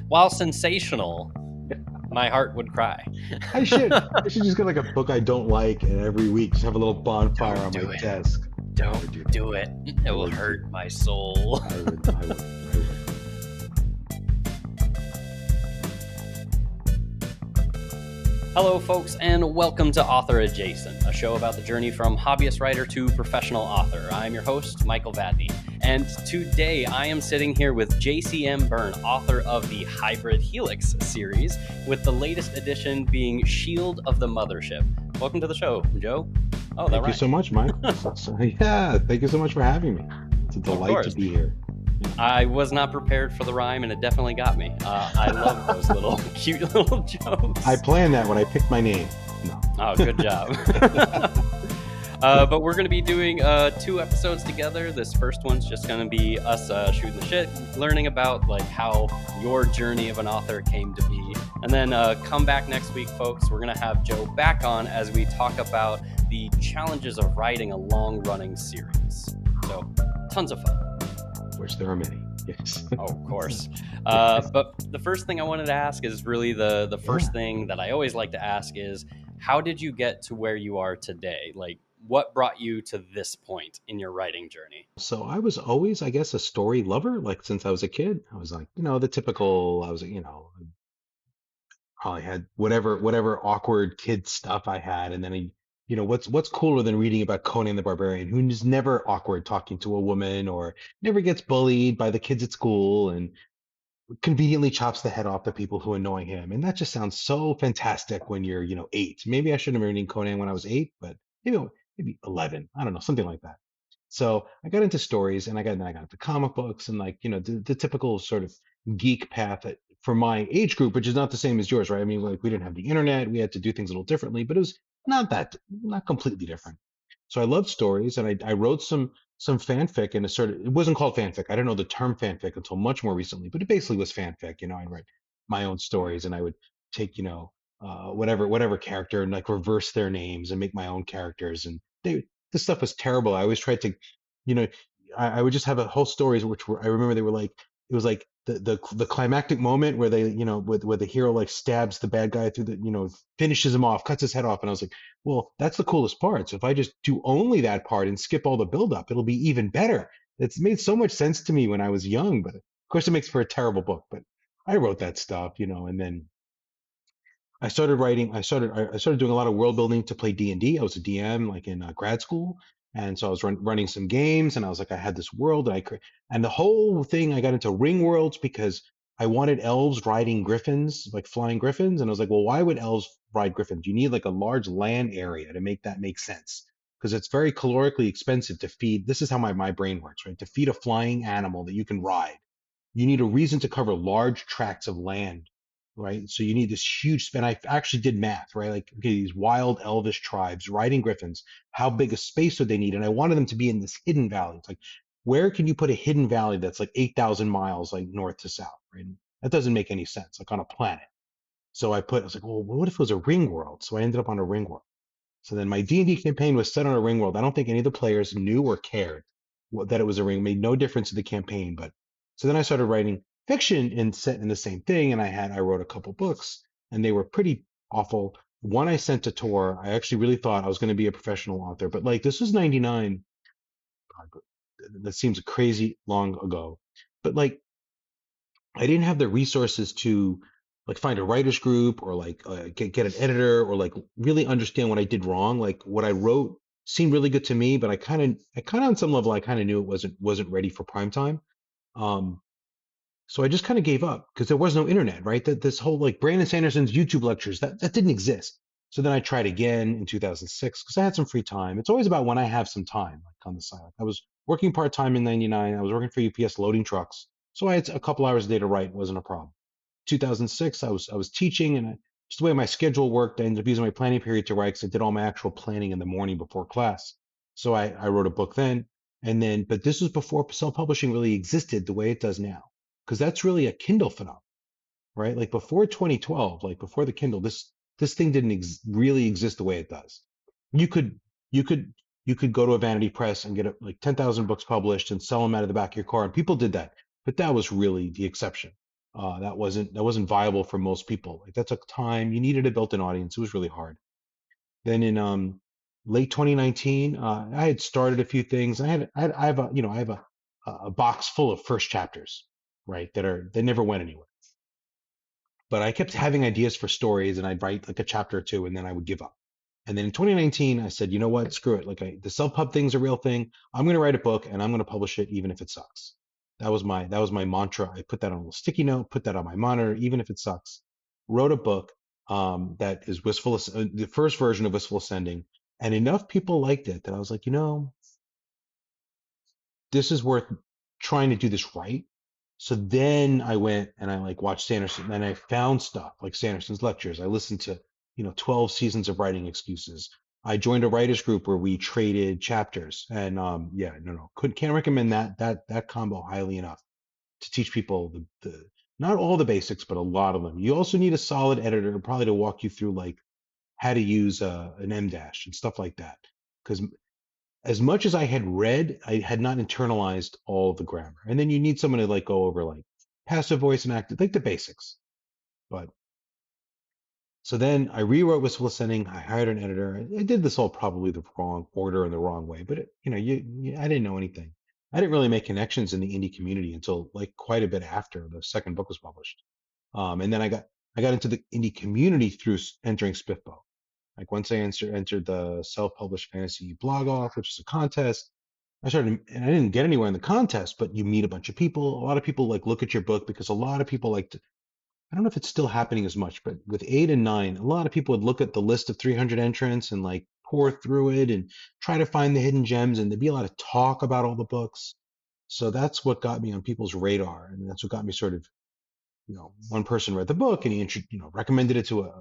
while sensational, my heart would cry. I should. I should just get like a book I don't like, and every week just have a little bonfire Don't on my do it. desk. I would do Don't that. do it. It I will would do hurt that. my soul. I would. I would. I would. Hello, folks, and welcome to Author Adjacent, a show about the journey from hobbyist writer to professional author. I'm your host, Michael Vadney, and today I am sitting here with JCM Berne, author of the Hybrid Helix series, with the latest edition being Shield of the Mothership. Welcome to the show, Joe. Oh, that Thank you so much, Mike. Yeah, thank you so much for having me. It's a Of delight to course. be here. I was not prepared for the rhyme, and it definitely got me. I love those little cute little jokes. I planned that when I picked my name. No. Oh, good job. But we're going to be doing 2 episodes together. This first one's just going to be us shooting the shit, learning about like how your journey of an author came to be. And then come back next week, folks. We're going to have Joe back on as we talk about the challenges of writing a long-running series. So, tons of fun. Which there are many. Yes. Oh, of course. But the first thing I wanted to ask is really the first thing that I always like to ask is, how did you get to where you are today? Like, what brought you to this point in your writing journey? So I was always, I guess, a story lover. Like since I was a kid, I was like, the typical. I was, probably had whatever awkward kid stuff I had, and then what's cooler than reading about Conan the Barbarian, who is never awkward talking to a woman or never gets bullied by the kids at school and conveniently chops the head off the people who annoy him. And that just sounds so fantastic when you're 8. Maybe I shouldn't have been reading Conan when I was 8, but maybe 11. I don't know, something like that. So I got into stories, and then I got into comic books, and like the typical sort of geek path for my age group, which is not the same as yours, right? I mean, like we didn't have the internet, we had to do things a little differently, but it was not completely different. So I loved stories, and I wrote some fanfic, and it wasn't called fanfic. I didn't know the term fanfic until much more recently, but it basically was fanfic. I'd write my own stories, and I would take whatever character and like reverse their names and make my own characters. And this stuff was terrible. I always tried to, you know, I would just have a whole stories which were, I remember they were like, it was like the climactic moment where they, where the hero like stabs the bad guy through finishes him off, cuts his head off. And I was like, well, that's the coolest part. So if I just do only that part and skip all the buildup, it'll be even better. It's made so much sense to me when I was young, but of course it makes for a terrible book. But I wrote that stuff, and then I started writing. I started doing a lot of world building to play D&D. I was a DM like in grad school, and so I was running some games, and I was like, I had this world, and the whole thing I got into ring worlds because I wanted elves riding griffins, like flying griffins, and I was like, well, why would elves ride griffins? You need like a large land area to make that make sense because it's very calorically expensive to feed. This is how my brain works, right? To feed a flying animal that you can ride, you need a reason to cover large tracts of land, right? So you need this huge span. I actually did math, right? Like, okay, these wild elvish tribes riding griffins, how big a space would they need? And I wanted them to be in this hidden valley. It's like, where can you put a hidden valley that's like 8,000 miles, like north to south, right? That doesn't make any sense, like on a planet. So I was like, well, what if it was a ring world? So I ended up on a ring world. So then my D&D campaign was set on a ring world. I don't think any of the players knew or cared that it was a ring. It made no difference to the campaign. But so then I started writing fiction and set in the same thing. And I wrote a couple books, and they were pretty awful. One I sent to Tor. I actually really thought I was going to be a professional author, but like this was 99. God, that seems crazy long ago. But like I didn't have the resources to like find a writers group or like get an editor or like really understand what I did wrong. Like what I wrote seemed really good to me, but I kind of on some level I kind of knew it wasn't ready for prime time. Um, so I just kind of gave up because there was no internet, right? That this whole like Brandon Sanderson's YouTube lectures that didn't exist. So then I tried again in 2006 because I had some free time. It's always about when I have some time, like on the side. Like I was working part time in '99. I was working for UPS loading trucks, so I had a couple hours a day to write. Wasn't a problem. 2006, I was teaching, and just the way my schedule worked, I ended up using my planning period to write because I did all my actual planning in the morning before class. So I wrote a book then, but this was before self-publishing really existed the way it does now, because that's really a Kindle phenomenon, right? Like before 2012, like before the Kindle, this thing didn't really exist the way it does. You could you could you could go to a vanity press and get like 10,000 books published and sell them out of the back of your car, and people did that, but that was really the exception. That wasn't viable for most people. Like that took time. You needed a built-in audience. It was really hard. Then in late 2019, I had started a few things. I have a box full of first chapters, right? That never went anywhere. But I kept having ideas for stories, and I'd write like a chapter or two, and then I would give up. And then in 2019, I said, you know what? Screw it. The self-pub thing's a real thing. I'm going to write a book, and I'm going to publish it, even if it sucks. That was my mantra. I put that on a little sticky note, put that on my monitor, even if it sucks. Wrote a book that is the first version of Wistful Ascending, and enough people liked it that I was like, this is worth trying to do this right. So then I went and I like watched Sanderson, and I found stuff like Sanderson's lectures. I listened to, 12 seasons of writing excuses. I joined a writers group where we traded chapters, and yeah, no, can't recommend that combo highly enough to teach people the not all the basics, but a lot of them. You also need a solid editor probably to walk you through like how to use an M dash and stuff like that. Because as much as I had read, I had not internalized all the grammar. And then you need someone to like go over like passive voice and active, like the basics. But so then I rewrote Wistful Ascending. I hired an editor. I did this all probably the wrong order and the wrong way, but I didn't know anything. I didn't really make connections in the indie community until like quite a bit after the second book was published. And then I got into the indie community through entering Spiffbo. Like once I entered the self-published fantasy blog off, which is a contest, I started, and I didn't get anywhere in the contest, but you meet a bunch of people. A lot of people like look at your book because a lot of people like to, I don't know if it's still happening as much, but with 8 and 9, a lot of people would look at the list of 300 entrants and like pour through it and try to find the hidden gems. And there'd be a lot of talk about all the books. So that's what got me on people's radar. And that's what got me sort of, one person read the book and he, recommended it to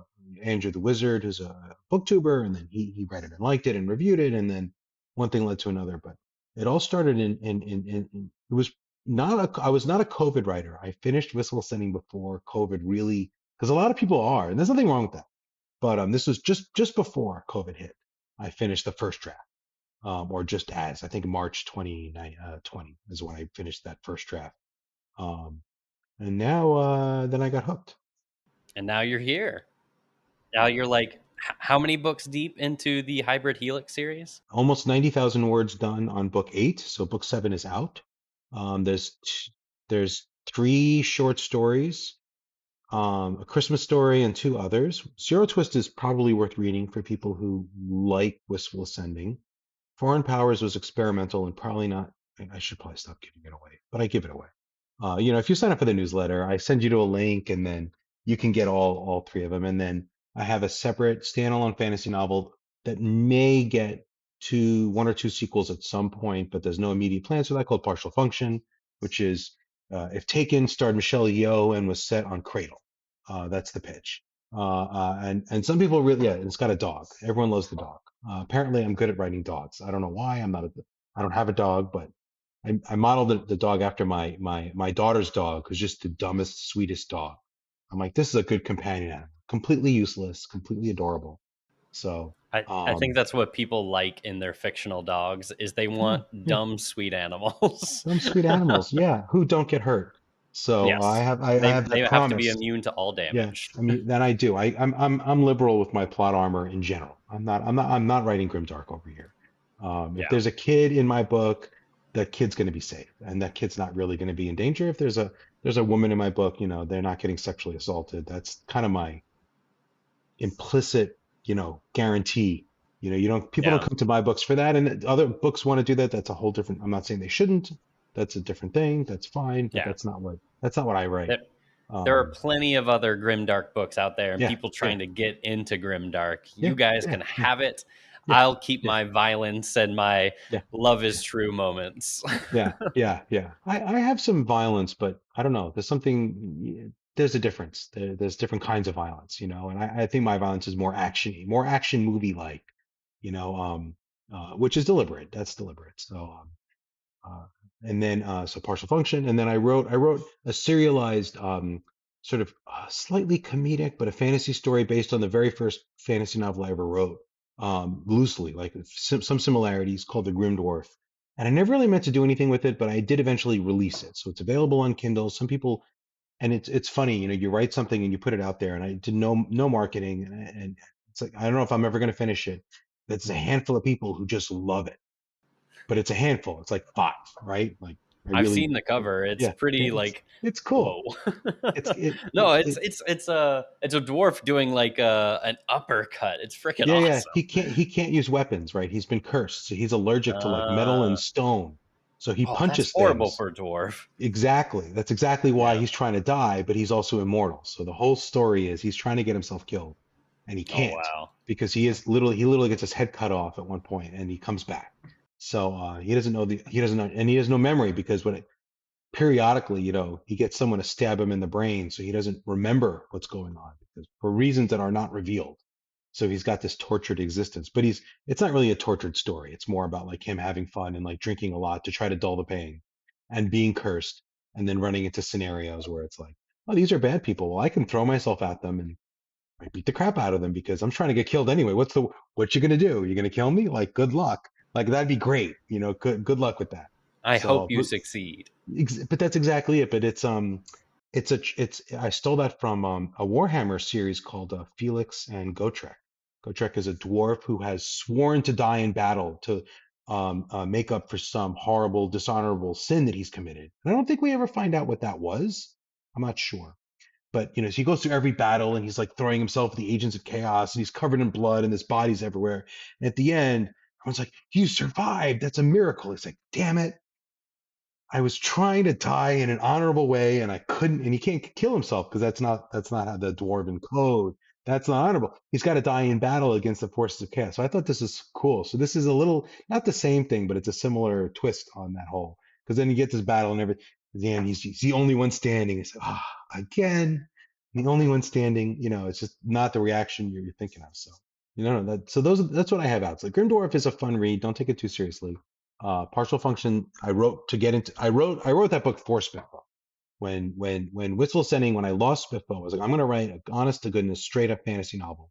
Andrew the Wizard, who's a booktuber, and then he read it and liked it and reviewed it, and then one thing led to another. But it all started it was not I was not a COVID writer. I finished Whistle Sending before COVID really, because a lot of people are, and there's nothing wrong with that. But this was just before COVID hit. I finished the first draft, or just as I think March 2020 is when I finished that first draft. Um, and now then I got hooked. And now you're here. Now you're like, how many books deep into the Hybrid Helix series? Almost 90,000 words done on book 8, so book 7 is out. There's 3 short stories, a Christmas story, and 2 others. Zero Twist is probably worth reading for people who like Wistful Ascending. Foreign Powers was experimental and probably not. I should probably stop giving it away, but I give it away. If you sign up for the newsletter, I send you to a link, and then you can get all 3 of them. And then I have a separate standalone fantasy novel that may get to 1 or 2 sequels at some point, but there's no immediate plans for that, called Partial Function, which is if Taken starred Michelle Yeoh and was set on Cradle. That's the pitch. And some people really, yeah, it's got a dog. Everyone loves the dog. Apparently, I'm good at writing dogs. I don't know why. I don't have a dog, but I modeled the dog after my daughter's dog, who's just the dumbest, sweetest dog. I'm like, this is a good companion animal. Completely useless, completely adorable. So, I think that's what people like in their fictional dogs is they yeah, want yeah, dumb, sweet animals. dumb, sweet animals. Yeah, who don't get hurt. So I Yes. have I, I have They that have to be promise. immune to all Yeah, damage. I mean, then I do. I'm liberal with my plot armor in general. I'm not writing grimdark over here. If Yeah. there's a kid in my book, that kid's going to be safe, and that kid's not really going to be in danger. If there's a woman in my book, they're not getting sexually assaulted. That's kind of my implicit, guarantee. You don't people don't Yeah. come to my books for that, and other books want to do that. That's a whole different. I'm not saying they shouldn't. That's a different thing. That's fine, but Yeah. that's not what I write. There, there are Um, plenty of other grimdark books out there and yeah, people yeah, trying to get into grimdark. yeah, You guys yeah, can yeah. have it. Yeah, I'll keep yeah, my violence and my yeah, love is yeah, true moments. yeah, yeah, yeah. I have some violence, but I don't know. There's a difference. There's different kinds of violence, and I think my violence is more actiony, more action movie like, which is deliberate. That's deliberate. So, uh, and then so partial function, and then I wrote a serialized sort of slightly comedic but a fantasy story based on the very first fantasy novel I ever wrote, loosely, like some similarities, called The Grim Dwarf. And I never really meant to do anything with it, but I did eventually release it, so it's available on Kindle. Some people And it's funny, you write something and you put it out there, and I did no marketing, and it's like I don't know if I'm ever going to finish it. It's a handful of people who just love it, but it's a handful. It's like five, right? Like I I've really, seen the cover. It's yeah, yeah. pretty It's like, it's whoa. cool. It's it, No, it it's a dwarf doing like an uppercut. It's freaking Yeah, yeah. awesome. He can't use weapons, right? He's been cursed, so he's allergic to like metal Uh, and stone. So he oh, that's punches horrible things. for a dwarf. Exactly. That's exactly why Yeah. he's trying to die, but he's also immortal. So the whole story is he's trying to get himself killed, and he Oh can't wow. because he literally gets his head cut off at one point, and he comes back. So he doesn't know, and he has no memory because periodically, he gets someone to stab him in the brain, so he doesn't remember what's going on because for reasons that are not revealed. So he's got this tortured existence, but it's not really a tortured story. It's more about like him having fun and like drinking a lot to try to dull the pain and being cursed and then running into scenarios where it's like, oh, these are bad people. Well, I can throw myself at them and I beat the crap out of them because I'm trying to get killed anyway. What you gonna do? You gonna kill me? Like, good luck. Like that'd be great. Good luck with that. I hope So, you succeed. but that's exactly it. But it's I stole that from a Warhammer series called Felix and Gotrek. Gotrek is a dwarf who has sworn to die in battle to make up for some horrible, dishonorable sin that he's committed. And I don't think we ever find out what that was. I'm not sure. But so he goes through every battle and he's like throwing himself at the agents of chaos and he's covered in blood and his body's everywhere. And at the end, everyone's like, "You survived. That's a miracle." It's like, damn it. I was trying to die in an honorable way and I couldn't, and he can't kill himself because that's not how the dwarven code. That's not honorable. He's got to die in battle against the forces of chaos. So I thought this is cool. So this is a little not the same thing, but it's a similar twist on that whole. Because then you get this battle and everything. At the end, he's the only one standing. It's like, again, the only one standing. It's just not the reaction you're thinking of. So that's what I have out. It's like Grimdorf is a fun read. Don't take it too seriously. Partial function I wrote that book for Spiffo. When Witzel Sending, when I lost Spiffo, I was like, I'm gonna write an honest to goodness straight up fantasy novel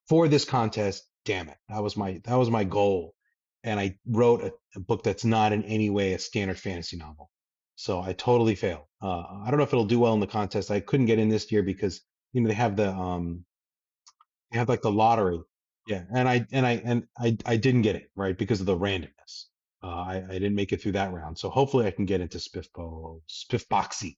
for this contest. Damn it. That was my goal. And I wrote a book that's not in any way a standard fantasy novel. So I totally failed. I don't know if it'll do well in the contest. I couldn't get in this year because they have like the lottery. Yeah, and I didn't get it right because of the randomness. I didn't make it through that round, so hopefully I can get into Spiffboxy,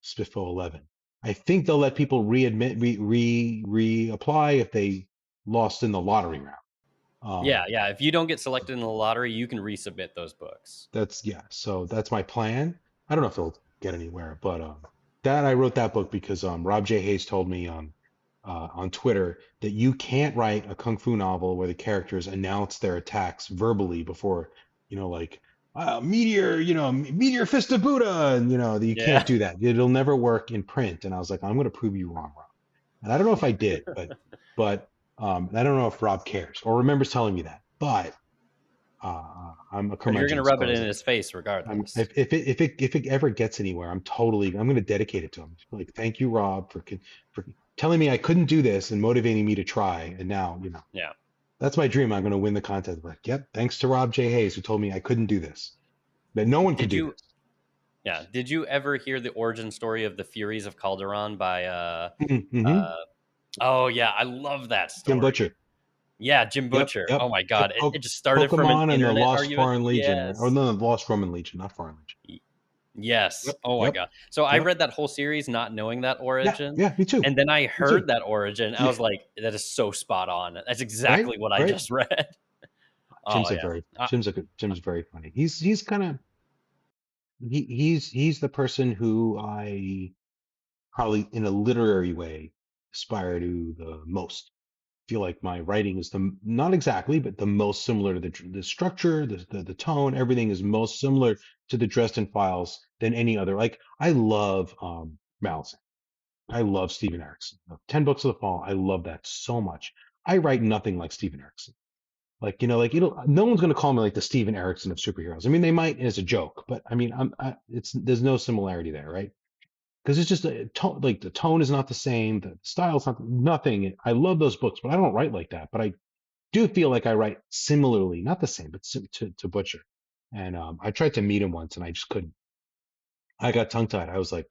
Spiffo 11. I think they'll let people readmit reapply if they lost in the lottery round. Yeah, Um, yeah. If you don't get selected in the lottery, you can resubmit those books. yeah, so that's my plan. I don't know if it'll get anywhere, but that I wrote that book because Rob J. Hayes told me on Twitter that you can't write a kung fu novel where the characters announce their attacks verbally before, like meteor, meteor fist of Buddha, and that you can't Yeah. do that. It'll never work in print. And I was like, I'm going to prove you wrong, Rob. And I don't know if I did, but I don't know if Rob cares or remembers telling me that. But I'm a But you're gonna curmudgeon, so rub I it was in like, his face I'm regardless. if it ever gets anywhere, I'm gonna dedicate it to him. Like, thank you, Rob, for telling me I couldn't do this and motivating me to try. And now, Yeah. that's my dream. I'm gonna win the contest. Like, yep, thanks to Rob J. Hayes who told me I couldn't do this, that no one could Did do you? this. Yeah. Did you ever hear the origin story of the Furies of Calderon by Mm-hmm. uh oh yeah, I love that Jim story. Butcher. Yeah, Jim Yep, Butcher. Oh yep, my god. yep. It just started from an Pokemon and the internet Lost argument. Foreign Legion, right? Or Yes. no, the Lost Roman Legion, not Foreign Legion. Yes. Yep, Oh my yep, god. So I yep. read that whole series not knowing that Yeah, origin. yeah. Me too. And then I Me too. heard that origin. I Yeah, was like, that is so spot on. That's right, exactly what I right. just read. Oh Jim's a yeah. very Uh, Jim's very funny. He's kind of he's the person who I probably in a literary way aspire to the most. Feel like my writing is not exactly, but the most similar to the structure, the tone, everything is most similar to the Dresden Files than any other. Like I love Malazan. I love Stephen Erickson. 10 Books of the Fall. I love that so much. I write nothing like Stephen Erickson. Like, no one's going to call me like the Stephen Erickson of superheroes. I mean, they might as a joke, but I mean, there's no similarity there, right? Because it's just like the tone is not the same, the style's not nothing. I love those books, but I don't write like that. But I do feel like I write similarly, not the same, but to Butcher. And I tried to meet him once, and I just couldn't. I got tongue tied. I was like,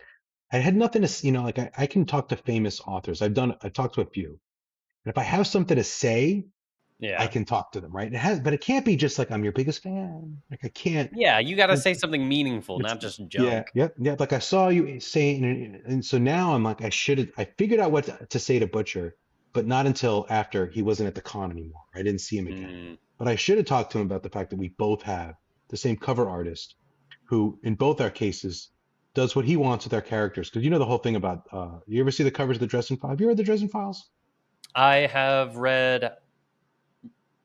I had nothing to, like I can talk to famous authors. I've talked to a few. And if I have something to say, I Yeah. can talk to them, right? But it can't be just like I'm your biggest fan. Like I can't. Yeah, you got to say something meaningful, It's not just yeah, junk. yep, yeah. Like I saw you saying, and so now I'm like, I figured out what to say to Butcher, but not until after he wasn't at the con anymore. I didn't see him again. Mm, But I should have talked to him about the fact that we both have the same cover artist, who in both our cases does what he wants with our characters. Because you know the whole thing about, you ever see the covers of the Dresden Files? Have you read the Dresden Files? I have read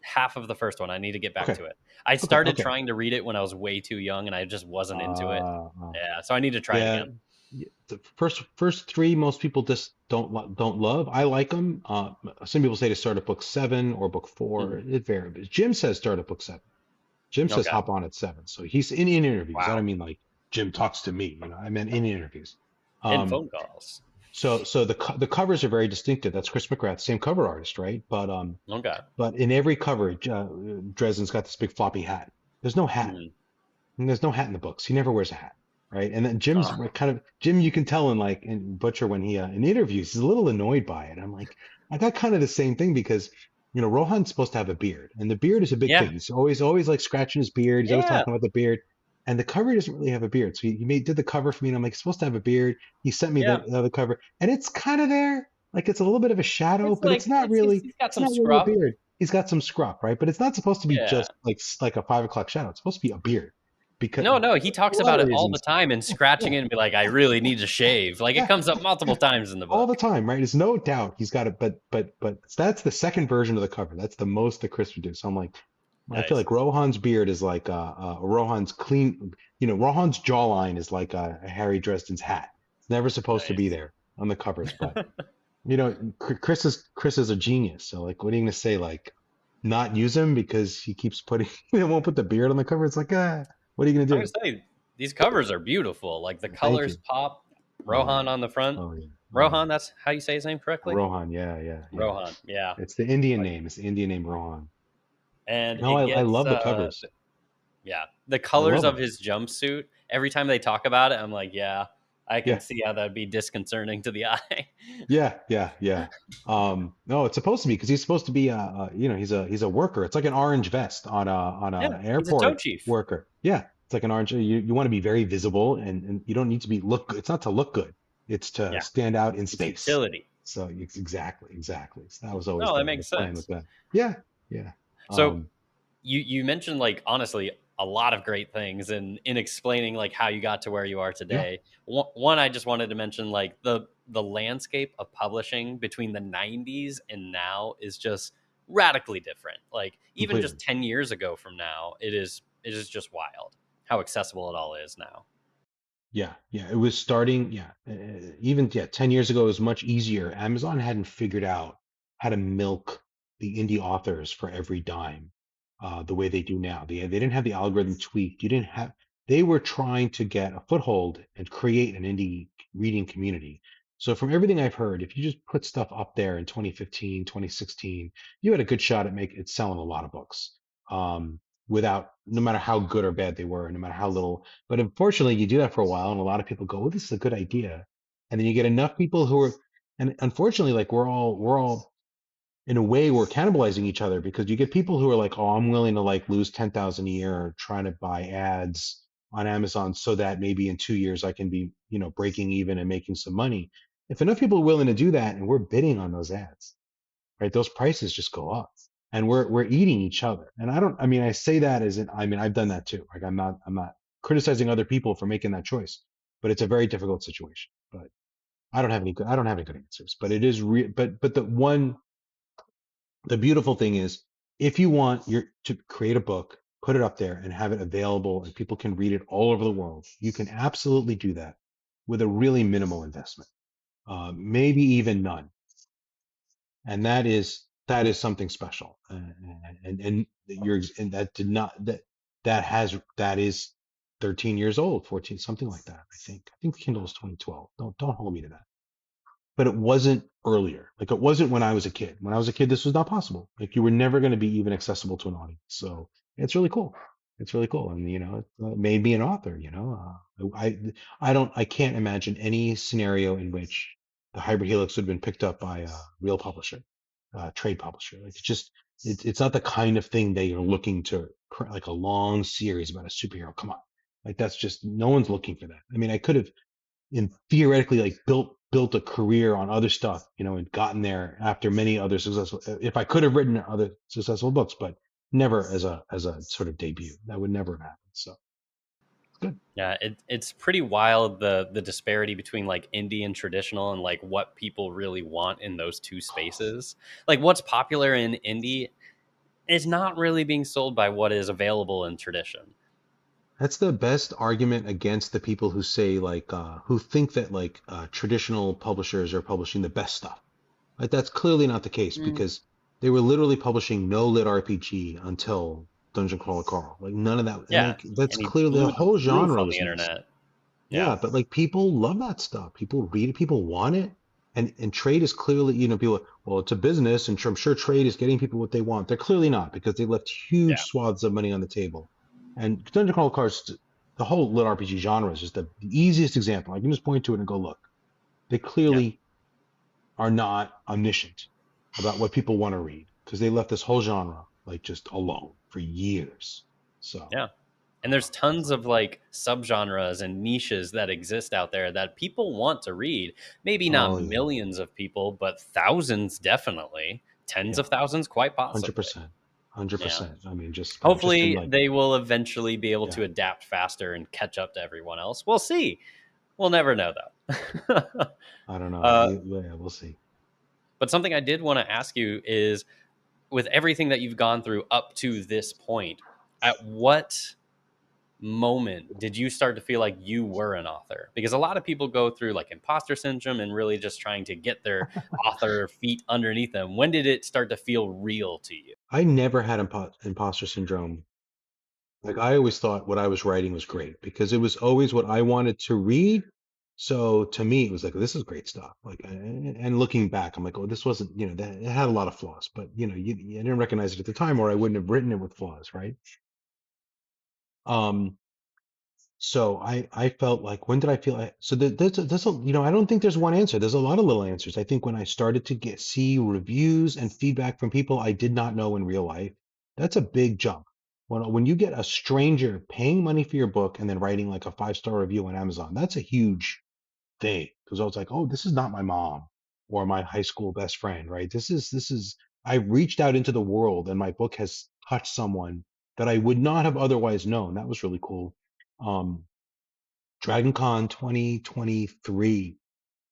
half of the first one. I need to get back Okay, to it. I okay, started okay. trying to read it when I was way too young and I just wasn't into it. Uh, Yeah, so I need to try it Yeah, again. the first three most people just don't love. I like them. Some people say to start at book 7 or book 4. Hmm. It varies. Jim says start at book 7. Jim says Okay. hop on at 7. So he's in interviews. I Wow. don't mean like Jim talks to me. I meant in interviews. In Um, phone calls. so the covers are very distinctive. That's Chris McGrath, same cover artist, right? Okay. But in every cover, Dresden's got this big floppy hat. There's no hat. Hmm. And there's no hat in the books. He never wears a hat, right? And then Jim's Huh. kind of Jim. You can tell in Butcher when he in interviews, he's a little annoyed by it. I'm like, I got kind of the same thing because Rohan's supposed to have a beard, and the beard is a big Yeah. thing. He's always like scratching his beard. He's always Yeah. talking about the beard, and the cover doesn't really have a beard. So did the cover for me, and I'm like, he's supposed to have a beard. He sent me Yeah. the other cover, and it's kind of there, like it's a little bit of a shadow, It's but it's like not really. he's got It's some not really a scruff. beard. He's got some scruff, right? But it's not supposed to be Yeah. just like a 5 o'clock shadow. It's supposed to be a beard because No, no, he for talks a lot about of it all the reasons. time and Yeah, scratching yeah, it and be like, I really need to shave. Like it yeah, comes up multiple times in the all the book. time, right? There's no doubt he's got it, but that's the second version of the cover. That's the most that Chris would do. So I'm like, I feel Nice. like Rohan's beard is like Rohan's clean. Rohan's jawline is like Harry Dresden's hat. It's never supposed to be Nice. there on the covers, but Chris is a genius. So like, what are you gonna say? Like, not use him because he keeps putting he won't put the beard on the cover. It's like, what are you gonna I'm gonna do? say these covers are beautiful. Like the Thank colors you. pop. Oh Rohan yeah. on the front. Oh yeah. Oh yeah. Rohan, that's how you say his name correctly? Rohan, yeah. Rohan, yeah. It's the Indian Like name. It's the Indian name Rohan. and No, it I gets love the covers. yeah. The I colors love of them. his jumpsuit, every time they talk about it, I'm like, yeah, I can Yeah, see how that'd be disconcerting to the eye. yeah. No, it's supposed to be because he's supposed to be he's a worker. It's like an orange vest on a Yeah, he's a toe airport chief. worker. Yeah, it's like an orange. You want to be very visible and you don't need to be look. It's not to look good. It's to Yeah, stand out in it's space. utility. So exactly. So that was always No, that the makes plan with sense. that. Yeah, yeah. So Um, you mentioned like honestly a lot of great things in explaining like how you got to where you are yeah, today. One I just wanted to mention like the landscape of publishing between the 90s and now is just radically different. Like even just completely. 10 years ago from now, it is just wild how accessible it all is now. Yeah. It was starting. Yeah, even 10 years ago, it was much easier. Amazon hadn't figured out how to milk the indie authors for every dime, the way they do now. They didn't have the algorithm tweaked. You didn't have. They were trying to get a foothold and create an indie reading community. So from everything I've heard, if you just put stuff up there in 2015, 2016, you had a good shot at selling a lot of books. Um, without no matter how good or bad they were, no matter how little, but unfortunately, you do that for a while, and a lot of people go, "Oh, this is a good idea," and then you get enough people who are, and unfortunately, like we're all in a way we're cannibalizing each other because you get people who are like, "Oh, I'm willing to like lose 10,000 a year trying to buy ads on Amazon so that maybe in 2 years I can be, breaking even and making some money." If enough people are willing to do that, and we're bidding on those ads, right? Those prices just go up, and we're eating each other. And I mean, I say that as in, I mean, I've done that too. Like I'm not criticizing other people for making that choice, but it's a very difficult situation. But I don't have any good answers. But it is real. But the beautiful thing is, if you want to create a book, put it up there and have it available, and people can read it all over the world, you can absolutely do that with a really minimal investment, maybe even none, and that is something special. And and that is 13 years old, 14, something like that. I think Kindle is 2012. Don't hold me to that, but it wasn't earlier. Like it wasn't when I was a kid. When I was a kid, this was not possible. Like you were never going to be even accessible to an audience. So it's really cool. It's really cool, and it made me an author. I can't imagine any scenario in which the hybrid helix would have been picked up by a real publisher, trade publisher. Like it's not the kind of thing that you're looking to like a long series about a superhero. Come on, like that's just no one's looking for that. I mean, I could have in theoretically like built a career on other stuff, and gotten there after many other successful. If I could have written other successful books, but never as a sort of debut. That would never have happened. So it's good. Yeah, it's pretty wild the disparity between like indie and traditional and like what people really want in those two spaces. Like what's popular in indie is not really being sold by what is available in tradition. That's the best argument against the people who say like who think that like traditional publishers are publishing the best stuff. Like that's clearly not the case Mm. because they were literally publishing no lit RPG until Dungeon Crawler Carl. Like none of that, and Yeah, like that's and he clearly the blew the whole roof genre on the was missing. internet. Yeah, Yeah, but like people love that stuff. People read it, people want it. And trade is clearly, people, well, it's a business, and I'm sure trade is getting people what they want. They're clearly not because they left huge yeah, swaths of money on the table. And Dungeon Crawl Cards, the whole lit RPG genre is just the easiest example. I can just point to it and go, look, they yeah, clearly are not omniscient about what people want to read because they left this whole genre like just alone for years. So, yeah. And there's it's tons like, of like subgenres and niches that exist out there that people want to read. Maybe not oh yeah, millions of people, but thousands definitely. Tens yeah, of thousands quite possibly. 100%, hundred Yeah. percent. I mean, just in Hopefully like, they will eventually be able yeah, to adapt faster and catch up to everyone else. We'll see. We'll never know though. I don't know. uh, Yeah, we'll see. but something I did want to ask you is with everything that you've gone through up to this point, at what moment did you start to feel like you were an author? Because a lot of people go through like imposter syndrome and really just trying to get their author feet underneath them. When did it start to feel real to you? I never had imposter syndrome. Like I always thought what I was writing was great because it was always what I wanted to read. So to me, it was like, this is great stuff. Like, and looking back, I'm like, oh, this wasn't, that it had a lot of flaws, but you didn't recognize it at the time, or I wouldn't have written it with flaws, right? Um, So I felt like when did I feel so there's a I don't think there's one answer. There's a lot of little answers. I think when I started to see reviews and feedback from people I did not know in real life, that's a big jump. When you get a stranger paying money for your book and then writing like a 5-star review on Amazon, that's a huge thing. Because I was like, oh, this is not my mom or my high school best friend, right? This is I reached out into the world and my book has touched someone that I would not have otherwise known. That was really cool. Um, DragonCon 2023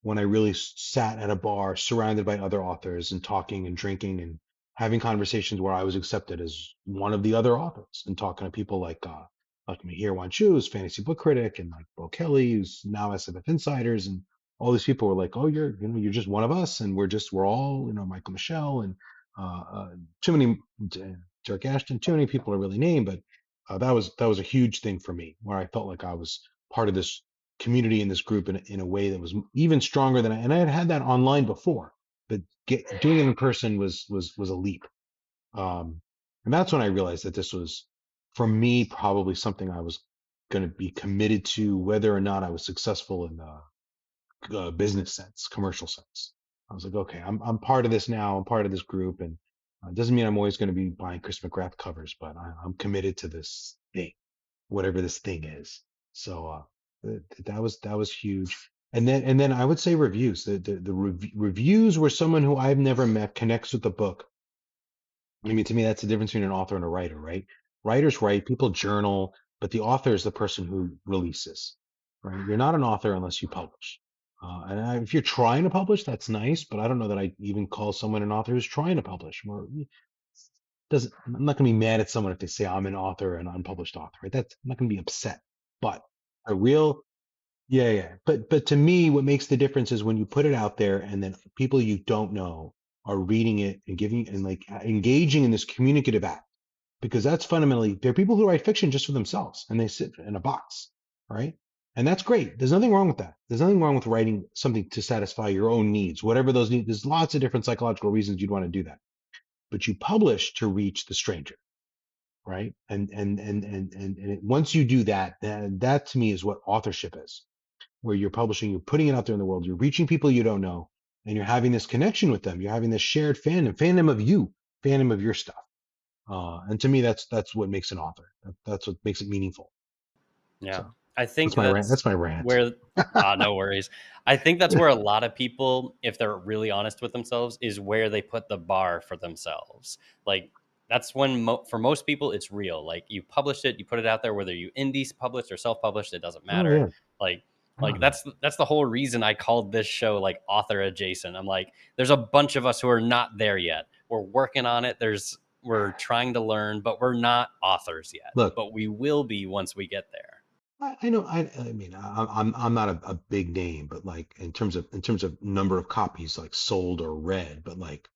when I really sat at a bar surrounded by other authors and talking and drinking and having conversations where I was accepted as one of the other authors and talking to people like Mihir Wanchu, who's fantasy book critic, and like Bo Kelly, who's now SFF Insiders, and all these people were like, "Oh, you're just one of us, and we're all Michael Michelle and too many Dirk Ashton, too many people to really name, but that was a huge thing for me where I felt like I was part of this community in this group in a way that was even stronger than and I had had that online before, but doing it in person was a leap. And that's when I realized that this was, for me, probably something I was going to be committed to, whether or not I was successful in the business sense, commercial sense. I was like, okay, I'm part of this now. I'm part of this group, and it doesn't mean I'm always going to be buying Chris McGrath covers, but I'm committed to this thing, whatever this thing is. So that was huge. And then I would say reviews. The reviews where someone who I've never met connects with the book. I mean, to me, that's the difference between an author and a writer, right? Writers write, people journal, but the author is the person who releases, right? You're not an author unless you publish. If you're trying to publish, that's nice, but I don't know that I even call someone an author who's trying to publish. Or doesn't I'm not gonna be mad at someone if they say I'm an author, an unpublished author, right? I'm not gonna be upset. But a real yeah, yeah. But to me, what makes the difference is when you put it out there and then people you don't know are reading it and giving and like engaging in this communicative act. Because that's fundamentally there are people who write fiction just for themselves and they sit in a box, right? And that's great. There's nothing wrong with that. There's nothing wrong with writing something to satisfy your own needs, whatever those needs. There's lots of different psychological reasons you'd want to do that. But you publish to reach the stranger, right? Once you do that, that to me is what authorship is, where you're publishing, you're putting it out there in the world, you're reaching people you don't know, and you're having this connection with them. You're having this shared fandom of you, fandom of your stuff. And to me, that's what makes an author. That's what makes it meaningful. Yeah. So I think that's my rant. that's That's my rant. where, no worries. I think that's where a lot of people, if they're really honest with themselves, is where they put the bar for themselves. Like, that's when, for most people, it's real. Like, you published it, you put it out there, whether you indie published or self published, it doesn't Oh matter. yeah. Like, Oh like yeah. that's the whole reason I called this show like author adjacent. I'm like, there's a bunch of us who are not there yet. We're working on it. We're trying to learn, but we're not authors yet. Look, But we will be once we get there. I know. I mean, I'm not a big name, but like in terms of number of copies like sold or read, but like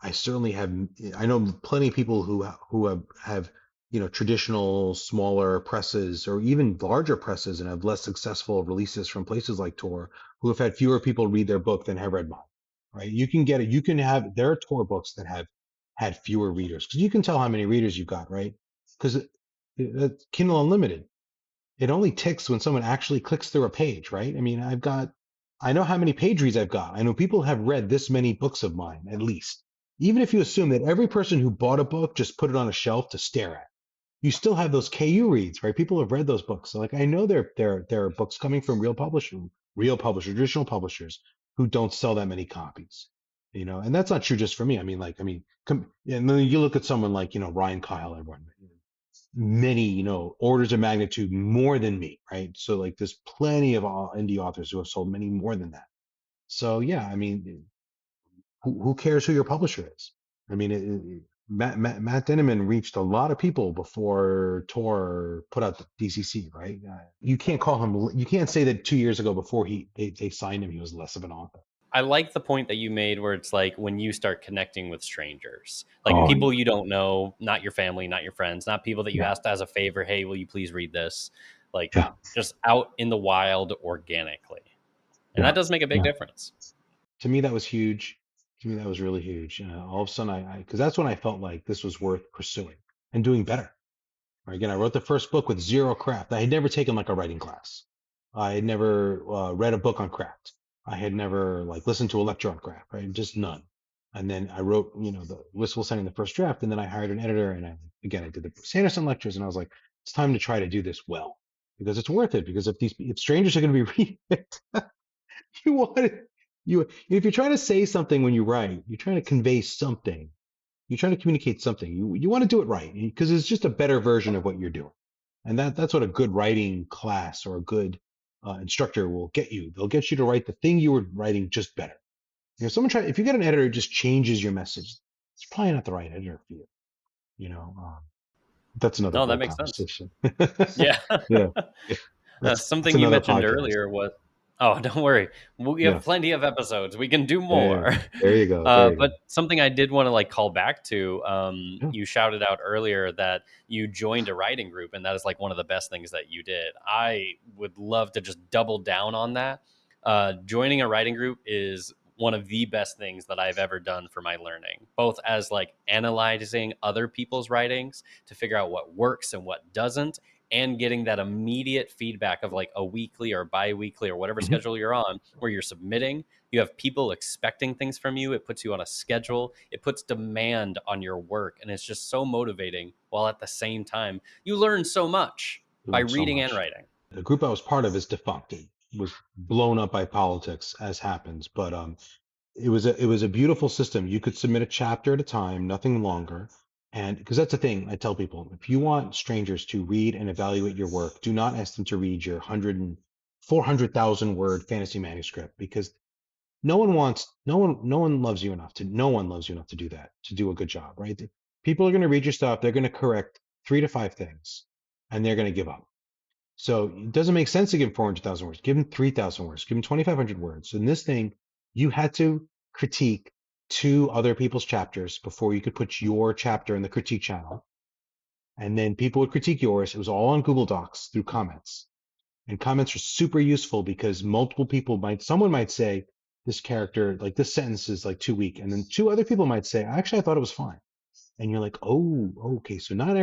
I certainly have. I know plenty of people who have traditional smaller presses or even larger presses and have less successful releases from places like Tor who have had fewer people read their book than have read mine. Right? You can get it. You can have there are Tor books that have had fewer readers because you can tell how many readers you've got, right? Because Kindle Unlimited, it only ticks when someone actually clicks through a page, right? I mean, I know how many page reads I've got. I know people have read this many books of mine, at least. Even if you assume that every person who bought a book just put it on a shelf to stare at, you still have those KU reads, right? People have read those books. So like, I know there are books coming from real publishers, traditional publishers who don't sell that many copies, and that's not true just for me. And then you look at someone like, Ryan Kyle, everyone, many, orders of magnitude more than me, right? So like there's plenty of indie authors who have sold many more than that. So yeah, I mean, who cares who your publisher is? I mean, Matt Denneman reached a lot of people before Tor put out the DCC, right? You can't call him, you can't say that 2 years ago before they signed him, he was less of an author. I like the point that you made where it's like when you start connecting with strangers, like Oh people you don't know, not your family, not your friends, not people that you yeah, asked as a favor, hey, will you please read this? Like yeah, just out in the wild organically. And yeah, that does make a big yeah. difference. To me, that was huge. To me, that was really huge. All of a sudden, because that's when I felt like this was worth pursuing and doing better. Right? Again, I wrote the first book with zero craft. I had never taken like a writing class. I had never read a book on craft. I had never like listened to a lecture on craft. Right? Just none. And then I wrote, the wistful sending the first draft, and then I hired an editor, and I did the Sanderson lectures, and I was like, it's time to try to do this well because it's worth it. Because if strangers are going to be reading it, you want it. If you're trying to say something when you write, you're trying to convey something. You're trying to communicate something. You want to do it right because it's just a better version of what you're doing. And that's what a good writing class or a good instructor will get you. They'll get you to write the thing you were writing just better. If you get an editor who just changes your message, it's probably not the right editor for you. You know, um, that's another No, that whole makes sense. conversation. Yeah. Yeah, yeah. That's Something you another mentioned podcast. earlier was, oh, don't worry. We have Yeah, plenty of episodes. We can do yeah. more. There you go. There you But go. something I did want to like call back to, Yeah. you shouted out earlier that you joined a writing group, and that is like one of the best things that you did. I would love to just double down on that. Joining a writing group is one of the best things that I've ever done for my learning, both as like analyzing other people's writings to figure out what works and what doesn't, and getting that immediate feedback of like a weekly or bi-weekly or whatever Mhm. schedule you're on where you're submitting. You have people expecting things from you. It puts you on a schedule. It puts demand on your work, and it's just so motivating, while at the same time you learn so much You by learn so reading and much. writing. The group I was part of is defunct. It was blown up by politics, as happens. But it was a beautiful system. You could submit a chapter at a time, nothing longer. And because that's the thing, I tell people, if you want strangers to read and evaluate your work, do not ask them to read your 400,000 word fantasy manuscript because no one loves you enough to do that, to do a good job, right? People are going to read your stuff, they're going to correct 3 to 5 things, and they're going to give up. So it doesn't make sense to give them 400,000 words. Give them 3,000 words. Give them 2,500 words. So in this thing, you had to critique 2 other people's chapters before you could put your chapter in the critique channel. And then people would critique yours. It was all on Google Docs through comments. And comments are super useful because someone might say, this character, like this sentence is like too weak. And then 2 other people might say, actually, I thought it was fine. And you're like, oh, okay, so not,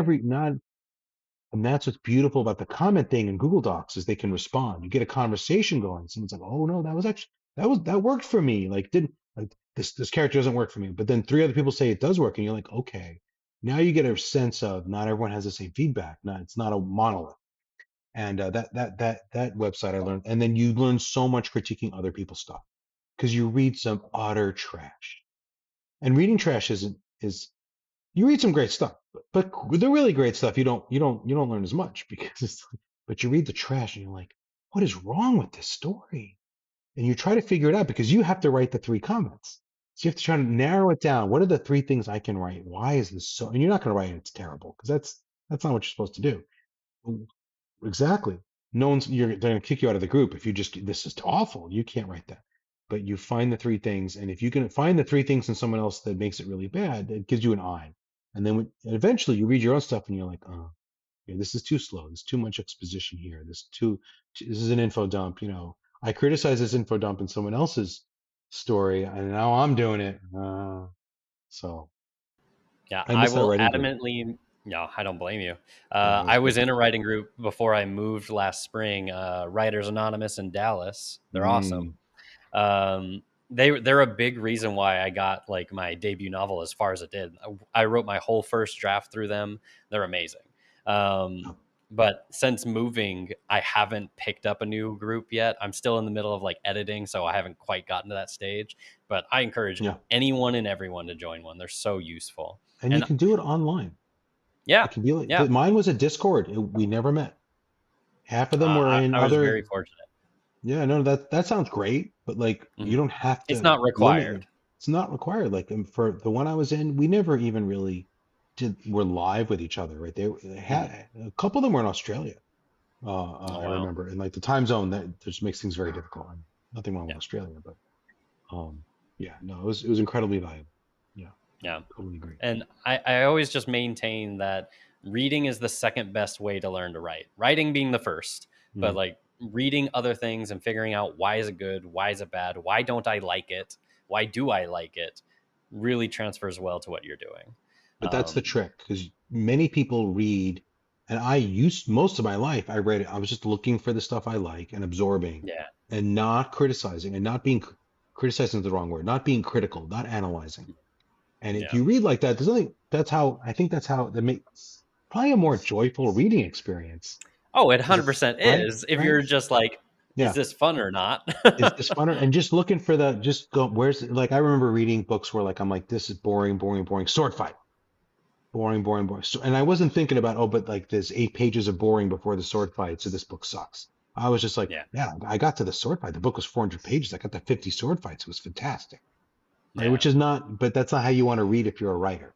and that's what's beautiful about the comment thing in Google Docs is they can respond. You get a conversation going. Someone's like, oh no, that was actually that worked for me. Like didn't like this character doesn't work for me. But then three other people say it does work, and you're like, okay. Now you get a sense of not everyone has the same feedback. Not it's not a monolith. And that website I learned, and then you learn so much critiquing other people's stuff because you read some utter trash. And reading trash is you read some great stuff, but the really great stuff you don't learn as much because but you read the trash and you're like, what is wrong with this story? And you try to figure it out because you have to write the three comments. So you have to try to narrow it down. What are the three things I can write? Why is this so? And you're not going to write it's terrible because that's not what you're supposed to do. Exactly. No one's they're going to kick you out of the group if you just this is awful. You can't write that. But you find the three things, and if you can find the three things in someone else that makes it really bad, it gives you an eye. And then eventually you read your own stuff and you're like, oh, yeah, this is too slow. There's too much exposition here. This is an info dump. I criticize this info dump in someone else's story, and now I'm doing it. So Yeah, I I miss that will writing group. adamantly. No, I don't blame you. Yeah, it was I was great. in a writing group before I moved last spring. Writers Anonymous in Dallas. They're awesome. Mm, They're a big reason why I got like my debut novel as far as it did. I wrote my whole first draft through them. They're amazing. Um, yeah, but since moving, I haven't picked up a new group yet. I'm still in the middle of like editing, so I haven't quite gotten to that stage. But I encourage yeah. anyone and everyone to join one. They're so useful. And you And can do it online. yeah, It can be like yeah, mine was a Discord. We never met. Half of them were in I was very other. fortunate. Yeah, no, that sounds great, but like you Mhm. don't have It's to not limit your. required. It's not required. Like for the one I was in, we never even really were live with each other, right? They Mhm. had a couple of them were in Australia. Oh I wow, remember, and like the time zone that just makes things very difficult. And nothing wrong with yeah, Australia, but yeah, no, it was incredibly valuable. Yeah, yeah. totally agree. And I always just maintain that reading is the second best way to learn to write. Writing being the first, but Mm. like reading other things and figuring out why is it good, why is it bad, why don't I like it, why do I like it, really transfers well to what you're doing. But that's the Um, trick because many people read, and I used most of my life, I read it. I was just looking for the stuff I like and absorbing yeah, and not criticizing and not being criticizing is the wrong word, not being critical, not analyzing. And if yeah. you read like that, there's nothing, that's how that makes probably a more joyful reading experience. Oh, it Is it 100% right? is. If Right? you're just like, is Yeah. this fun or not? Is this funner? And just looking for just go, where's, like, I remember reading books where, like, I'm like, this is boring, boring, boring. Sword fight. Boring, boring, boring. So, and I wasn't thinking about, oh, but like there's 8 pages of boring before the sword fight, so this book sucks. I was just like, Yeah, yeah, I got to the sword fight. The book was 400 pages. I got to 50 sword fights. It was fantastic, right? yeah, Which is not, but that's not how you want to read if you're a writer,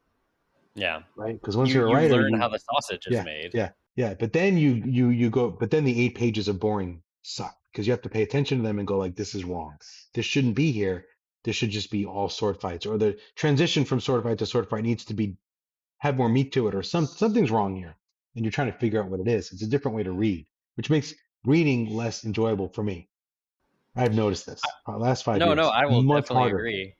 yeah. right? Because once You you're a you writer, learn how the sausage is yeah, made. yeah, yeah. But then you go, but then the 8 pages of boring suck because you have to pay attention to them and go like, this is wrong. This shouldn't be here. This should just be all sword fights, or the transition from sword fight to sword fight needs to be have more meat to it, or something's wrong here, and you're trying to figure out what it is. It's a different way to read, which makes reading less enjoyable for me. I've noticed this last five No, no, years. I will Much definitely harder, agree.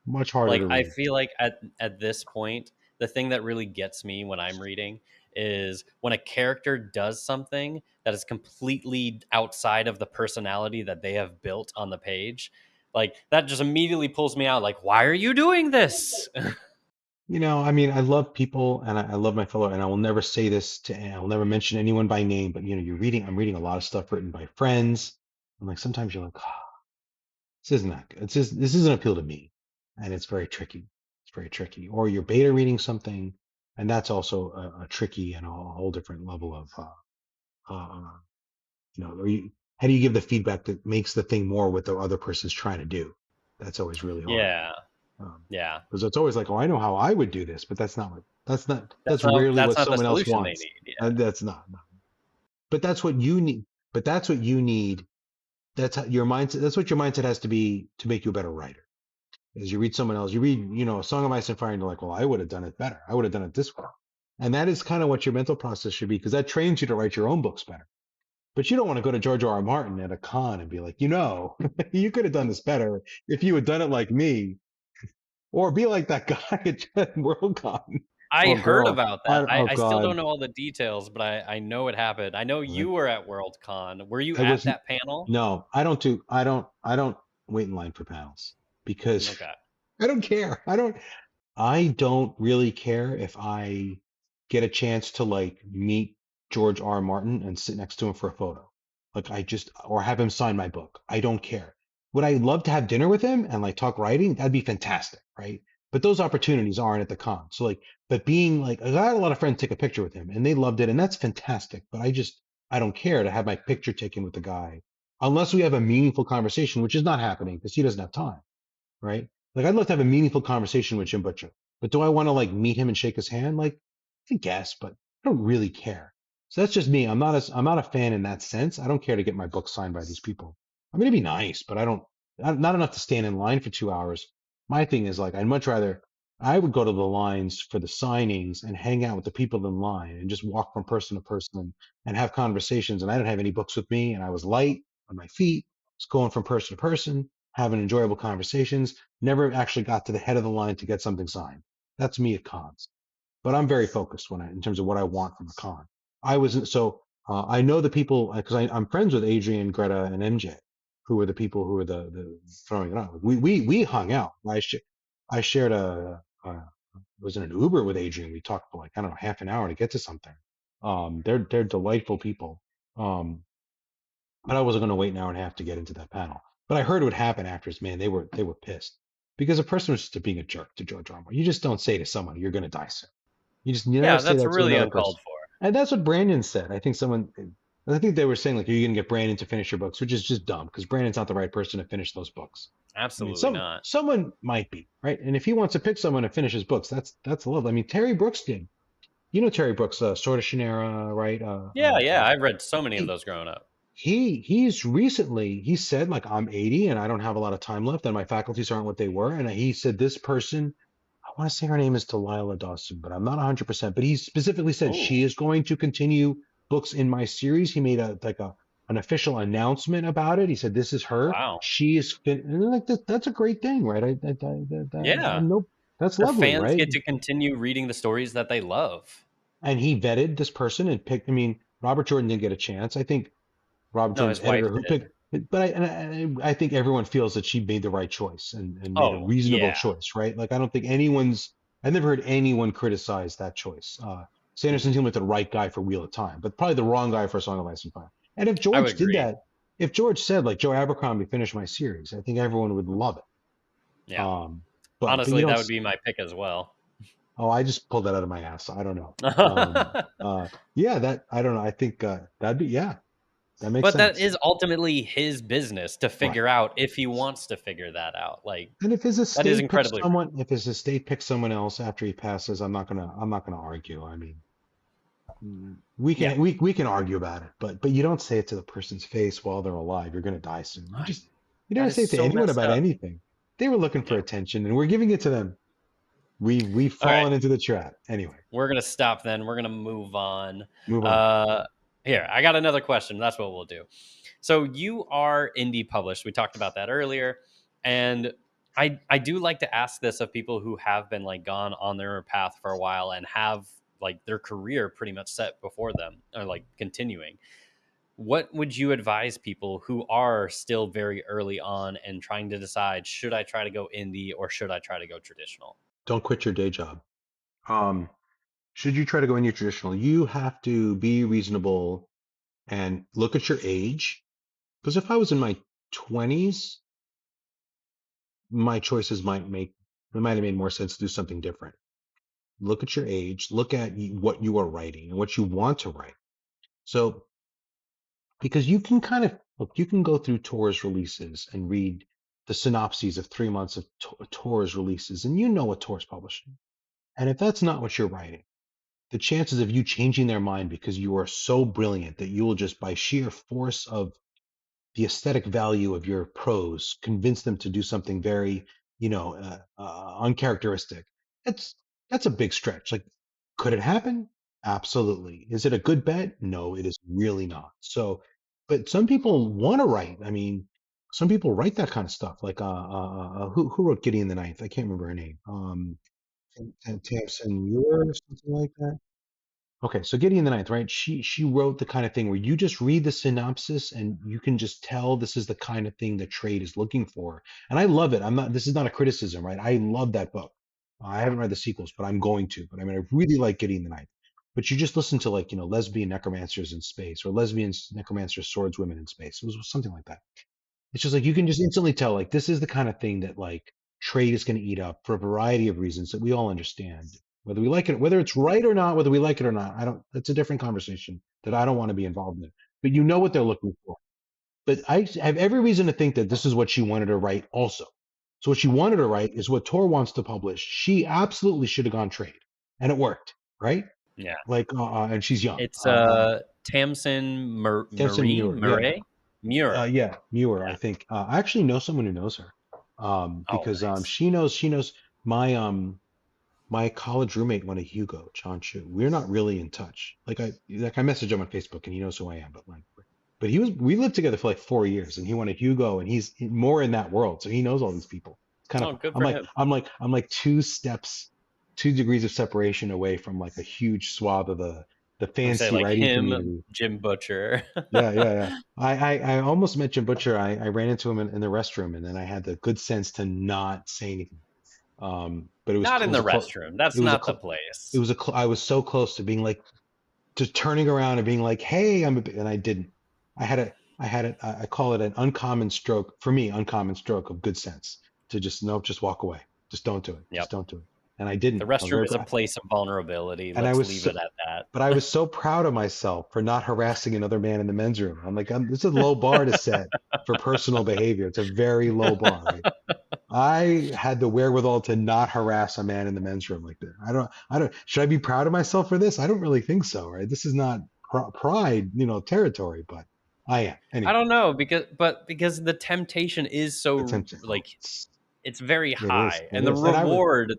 much harder Like to I read. feel like at this point, the thing that really gets me when I'm reading is when a character does something that is completely outside of the personality that they have built on the page. Like that just immediately pulls me out. Like, why are you doing this? I mean, I love people, and I love my fellow, and I will never say this I will never mention anyone by name, but I'm reading a lot of stuff written by friends, and like sometimes you're like, oh, this isn't that good. This doesn't appeal to me, and it's very tricky. It's very tricky. Or you're beta reading something, and that's also a tricky and a whole different level of uh, or how do you give the feedback that makes the thing more what the other person's trying to do? That's always really hard. Yeah, Um, yeah. because it's always like, oh, I know how I would do this, but that's rarely That's what not the someone else solution they wants. need. Yeah, And that's not. No. But that's what you need. But that's what you need. That's how your mindset. That's what your mindset has to be to make you a better writer. As you read someone else, you read, a Song of Ice and Fire, and you're like, well, I would have done it better. I would have done it this way. And that is kind of what your mental process should be, because that trains you to write your own books better. But you don't want to go to George R. R. Martin at a con and be like, you could have done this better if you had done it like me, or be like that guy at WorldCon. I Oh, heard girl. about that. I, Oh, I still don't God. know all the details, but I know it happened. I know I, you were at Worldcon. Were you I at was, that panel? no, I don't wait in line for panels because Okay. I don't care. I don't really care if I get a chance to like meet George R. R. Martin and sit next to him for a photo. Like or have him sign my book. I don't care. Would I love to have dinner with him and like talk writing? That'd be fantastic, right? But those opportunities aren't at the con. So like, but being like, I had a lot of friends take a picture with him and they loved it and that's fantastic. But I don't care to have my picture taken with the guy unless we have a meaningful conversation, which is not happening because he doesn't have time, right? Like I'd love to have a meaningful conversation with Jim Butcher, but do I want to like meet him and shake his hand? Like, I guess, but I don't really care. So that's just me. I'm not a fan in that sense. I don't care to get my book signed by these people. I'm gonna be nice, but I don't not enough to stand in line for 2 hours. My thing is like I'd much rather I would go to the lines for the signings and hang out with the people in line and just walk from person to person and have conversations. And I didn't have any books with me and I was light on my feet, just going from person to person, having enjoyable conversations. Never actually got to the head of the line to get something signed. That's me at cons. But I'm very focused in terms of what I want from a con. I was so I know the people because I'm friends with Adrian, Greta, and MJ, who were the people who were the throwing it out. We hung out. I shared was in an Uber with Adrian. We talked for like I don't know half an hour to get to something. They're delightful people. Um, but I wasn't going to wait an hour and a half to get into that panel. But I heard it would happen afterwards. Man, they were pissed because the person was just being a jerk to George Orwell. You just don't say to someone you're going to die soon. You never Yeah, say that's that to really another uncalled person. for. And that's what Brandon said. I think they were saying like, are you going to get Brandon to finish your books, which is just dumb because Brandon's not the right person to finish those books. I mean, Absolutely not. someone might be right, and if he wants to pick someone to finish his books, that's a little. I mean, Terry Brooks did. You know Terry Brooks, Sword of Shannara, right? Yeah, yeah, I've read so many of He those growing up. he's recently he said like I'm 80 and I don't have a lot of time left and my faculties aren't what they were and he said this person I want to say her name is Delilah Dawson but I'm not 100% but he specifically said Oh, she is going to continue books in my series. He made a like a an official announcement about it. He said this is her, wow. she is and like that's a great thing, right? I Yeah. know that's Her lovely, fans right? get to continue reading the stories that they love. And he vetted this person and picked. I mean, Robert Jordan didn't get a chance. I think Rob No, Jordan's his wife editor who did. picked, but I think everyone feels that she made the right choice and made a Oh, reasonable yeah. choice, right? Like I don't think I've never heard anyone criticize that choice. Sanderson seemed like the right guy for Wheel of Time, but probably the wrong guy for Song of Ice and Fire. And if I would George did agree. that, if George said like Joe Abercrombie finished my series, I think everyone would love it. Yeah. But you Honestly, don't. that would be my pick as well. Oh, I just pulled that out of my ass. I don't know. Yeah, that I don't know. I think that'd be yeah, that makes But that sense. is ultimately his business to Right. figure out if he wants to figure that out. Like, And that is incredibly rude. if his estate picks someone else after he passes, I'm not gonna argue. I mean, Yeah. we can argue about it, but you don't say it to the person's face while they're alive. You're gonna die soon. You That never is say it to so anyone messed about up. anything. They were looking for Yeah. attention, and we're giving it to them. We've All right. fallen into the trap. Anyway, We're going to stop then. We're going to move on. move on. Uh, Here, I got another question. That's what we'll do. So you are indie published. We talked about that earlier. And I do like to ask this of people who have been like gone on their path for a while and have like their career pretty much set before them or like continuing. What would you advise people who are still very early on and trying to decide, should I try to go indie or should I try to go traditional? Don't quit your day job. Um, should you try to go in your traditional, you have to be reasonable and look at your age. Because if I was in my 20s, my choices it might have made more sense to do something different. Look at your age, look at what you are writing and what you want to write. So, because you can kind of look, you can go through Tor's releases and read the synopses of 3 months of Tor's releases, and you know what Tor's publishing. And if that's not what you're writing, the chances of you changing their mind because you are so brilliant that you will just by sheer force of the aesthetic value of your prose convince them to do something very uncharacteristic. That's a big stretch. Like, could it happen? Absolutely. Is it a good bet? No, it is really not. So but some people want to write. I mean, some people write that kind of stuff like who wrote Gideon the Ninth? I can't remember her name. Tamsin Muir or something like that. Okay, so Gideon the Ninth, right? She wrote the kind of thing where you just read the synopsis and you can just tell this is the kind of thing that trade is looking for. And I love it. I'm not, this is not a criticism, right? I love that book. I haven't read the sequels, but I'm going to. But I mean, I really like Gideon the Ninth. But you just listen to like, lesbian necromancers in space or lesbian necromancer swordswomen in space. It was something like that. It's just like you can just instantly tell like this is the kind of thing that like trade is going to eat up for a variety of reasons that we all understand. Whether we like it, whether it's right or not, whether we like it or not, I don't. That's a different conversation that I don't want to be involved in. But you know what they're looking for. But I have every reason to think that this is what she wanted to write also. So what she wanted to write is what Tor wants to publish. She absolutely should have gone trade, and it worked, right? Yeah. Like, and she's young. It's Tamsin Tamsin Marie Muir, yeah. Murray Muir. Yeah, Muir, I Yeah. think. I actually know someone who knows her. Oh, Because nice. she knows my college roommate won a Hugo, John Chu. We're not really in touch. Like I message him on Facebook and he knows who I am, but we lived together for like 4 years and he won a Hugo and he's more in that world, so he knows all these people. It's kind of Oh, good I'm for like him. I'm like 2 degrees of separation away from like a huge swath of the I'm saying fancy like writing him, community. Jim Butcher. Yeah, yeah, yeah. I almost met Jim Butcher. I ran into him in the restroom, and then I had the good sense to not say anything. But Not it in was the a close. restroom. It That's was a not the cl- it place. was I was so close to being like, to turning around and being like, "Hey, and I didn't. I had it. I call it an uncommon stroke for me, uncommon stroke of good sense to just nope, just walk away. Just don't do it. Yep. Just don't do it. And I The didn't. I was restroom very is a proud, place of vulnerability. and I Let's was leave so, it at that. but I was so proud of myself for not harassing another man in the men's room. I'm like, this is a low bar to set for personal behavior. It's a very low bar, right? I had the wherewithal to not harass a man in the men's room like that. Should I be proud of myself for this? I don't really think so, right? This is not pride, territory, but I am. I Anyway, don't know because the temptation is the so temptation. Oh, like it's very it is. high It and the is. reward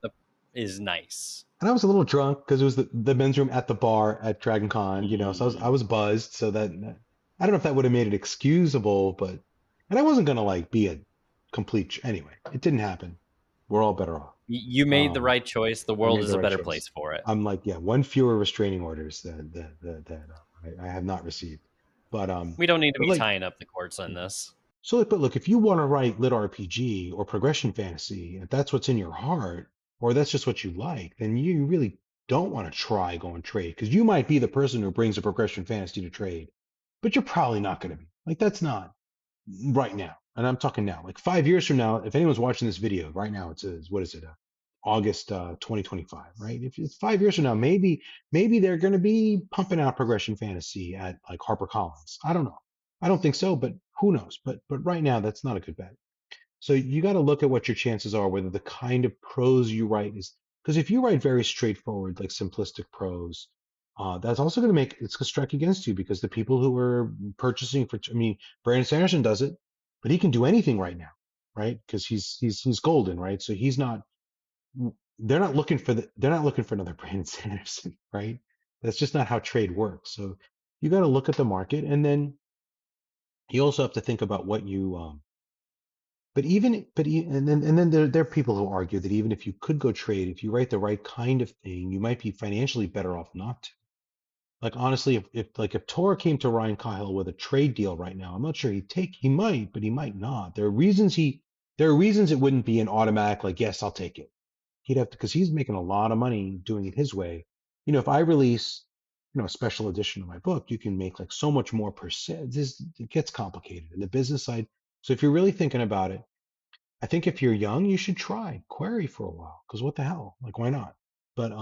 is nice. And I was a little drunk because it was the men's room at the bar at Dragon Con, so I Mm. was buzzed. So that I don't know if that would have made it excusable, but and I wasn't gonna like be a complete anyway. It didn't happen. We're all better off. You made the Um, right choice. The I world made is the a right better choice. place for it. I'm like, yeah, one fewer restraining orders that I have not received. But We don't need to be like, tying up the courts on this. so like, but look, if you want to write lit RPG or progression fantasy, if that's what's in your heart, or that's just what you like, then you really don't want to try going trade because you might be the person who brings a progression fantasy to trade, but you're probably not going to be. Like that's not right now, and I'm talking now, like 5 years from now, if anyone's watching this video right now, it's what is it, August 2025, right? If it's 5 years from now, maybe they're going to be pumping out progression fantasy at like HarperCollins. I don't know. I don't think so, but who knows? But right now, that's not a good bet. So you got to look at what your chances are, whether the kind of prose you write is because if you write very straightforward, like simplistic prose, that's also going to it's going to strike against you because the people who are purchasing I mean, Brandon Sanderson does it, but he can do anything right now, right? Because he's golden, right? So he's not. They're not looking for another Brandon Sanderson, right? That's just not how trade works. So you got to look at the market, and then you also have to think about what you and then there are people who argue that even if you could go trade, if you write the right kind of thing, you might be financially better off not to. Like honestly, if Tor came to Ryan Cahill with a trade deal right now, I'm not sure he might, but he might not. There are reasons it wouldn't be an automatic like, yes, I'll take it. He'd have to because he's making a lot of money doing it his way. If I release, a special edition of my book, you can make like so much more percent. It gets complicated in the business side. So if you're really thinking about it, I think if you're young, you should try query for a while because what the hell? Like, why not? But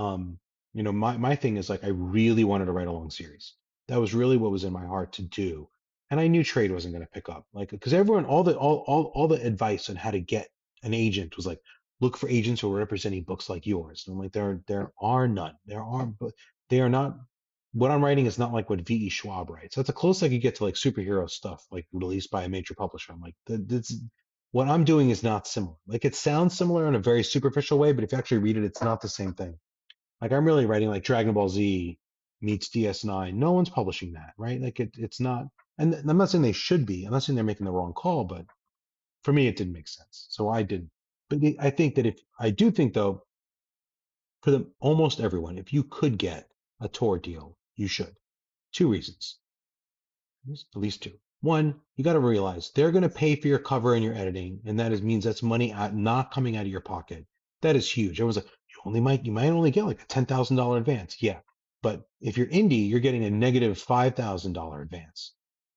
my thing is like I really wanted to write a long series. That was really what was in my heart to do, and I knew trade wasn't going to pick up. Like, because everyone, all the advice on how to get an agent was like, look for agents who are representing books like yours. And I'm like, there are none. There are, but they are not. What I'm writing is not like what V.E. Schwab writes. That's the closest I could get to like superhero stuff, like released by a major publisher. I'm like, that's what I'm doing is not similar. Like it sounds similar in a very superficial way, but if you actually read it, it's not the same thing. Like I'm really writing like Dragon Ball Z meets DS9. No one's publishing that, right? Like it's not. And I'm not saying they should be. I'm not saying they're making the wrong call, but for me, it didn't make sense. So I did. But I think that if I do think though, for the almost everyone, if you could get a Tor deal, you should. Two reasons, at least two. One, you got to realize they're going to pay for your cover and your editing, and means that's money not coming out of your pocket. That is huge. It was like you might only get like a $10,000 advance, yeah, but if you're indie, you're getting a negative $5,000 advance,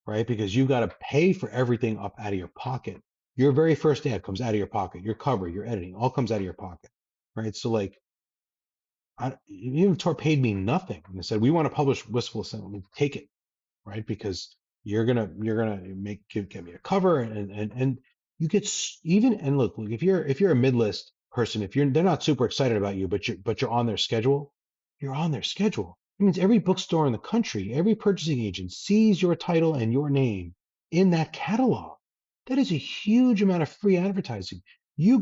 right? Because you got to pay for everything up out of your pocket. Your very first ad comes out of your pocket. Your cover, your editing, all comes out of your pocket, right? So like, even if Tor paid me nothing and they said we want to publish Wistful Ascent, take it, right? Because you're gonna get me a cover and you get even and look if you're a mid-list person, if they're not super excited about you, but you're on their schedule, you're on their schedule. It means every bookstore in the country, every purchasing agent sees your title and your name in that catalog. That is a huge amount of free advertising. You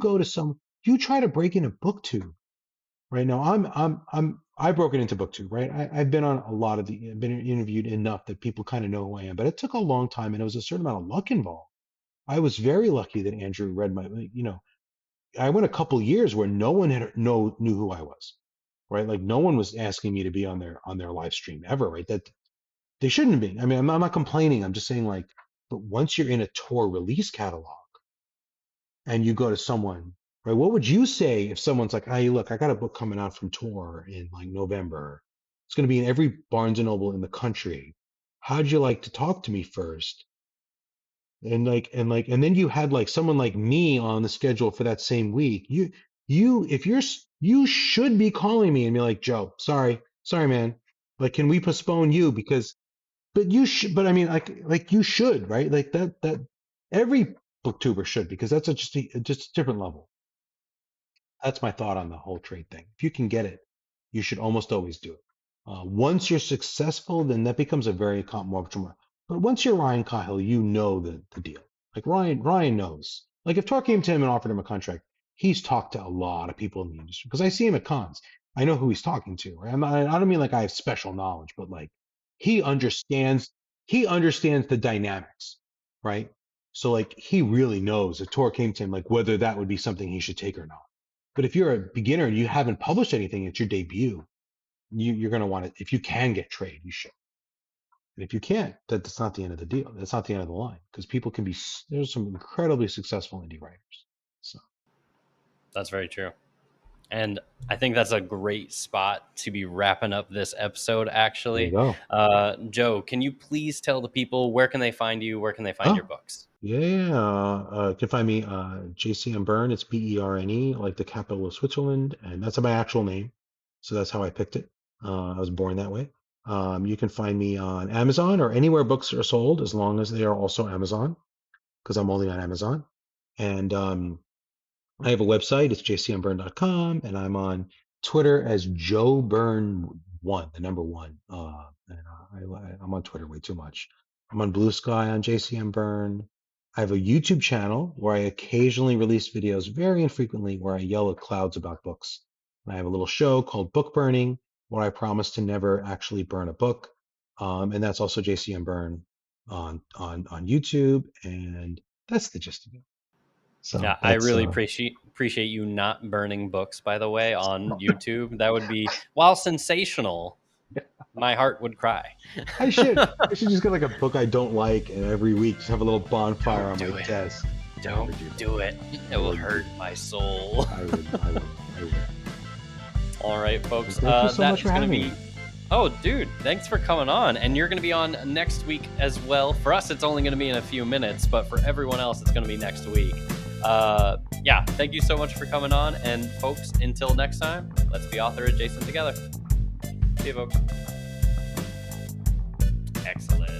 try to break in a BookTube right now. I broke it into BookTube, right? I've been on a lot of I've been interviewed enough that people kind of know who I am, but it took a long time and it was a certain amount of luck involved. I was very lucky that Andrew read I went a couple years where no one knew who I was, right? Like no one was asking me to be on their live stream ever, right? That they shouldn't be. I mean, I'm not complaining. I'm just saying like, but once you're in a Tor release catalog and you go to someone, right? What would you say if someone's like, "Hey, look, I got a book coming out from Tor in like November. It's going to be in every Barnes and Noble in the country. How'd you like to talk to me first?" And then you had like someone like me on the schedule for that same week. If you should be calling me and be like, "Joe, sorry, man. Like, can we postpone you because?" But you should. But I mean, like you should, right? Like that every booktuber should because that's just a different level. That's my thought on the whole trade thing. If you can get it, you should almost always do it. Once you're successful, then that becomes a very much more. But once you're Ryan Cahill, you know the deal. Like Ryan knows. Like if Tor came to him and offered him a contract, he's talked to a lot of people in the industry because I see him at cons. I know who he's talking to. Right? I don't mean like I have special knowledge, but like he understands he understands the dynamics, right? So like he really knows if Tor came to him, like whether that would be something he should take or not. But if you're a beginner and you haven't published anything, it's your debut, you're going to want it. If you can get trade, you should. And if you can't, that's not the end of the deal. That's not the end of the line because people can be, there's some incredibly successful indie writers. So That's very true. And I think that's a great spot to be wrapping up this episode, there you actually. go. Joe, can you please tell the people where can they find you? Where can they find your Oh, books? yeah. You can find me, JCM Berne. It's Berne, like the capital of Switzerland. And that's my actual name. So that's how I picked it. I was born that way. You can find me on Amazon or anywhere books are sold, as long as they are also Amazon, because I'm only on Amazon. And I have a website. It's jcmberne.com, and I'm on Twitter as Joe Byrne one, the number one. I'm on Twitter way too much. I'm on Blue Sky on JCM Berne. I have a YouTube channel where I occasionally release videos, very infrequently, where I yell at clouds about books. And I have a little show called Book Burning, where I promise to never actually burn a book. And that's also JCM Berne on YouTube, and that's the gist of it. So Yeah, I really appreciate you not burning books, by the way, on YouTube. That would be, while sensational, my heart would cry. I should just get like a book I don't like, and every week just have a little bonfire Don't on do my it. desk. Don't do it. It will hurt my soul. I would. All right, folks. Thank you so much for having me. Oh, dude, thanks for coming on. And you're going to be on next week as well. For us, it's only going to be in a few minutes, but for everyone else, it's going to be next week. Yeah, thank you so much for coming on. And folks, until next time, let's be author adjacent together. See you, folks. Excellent.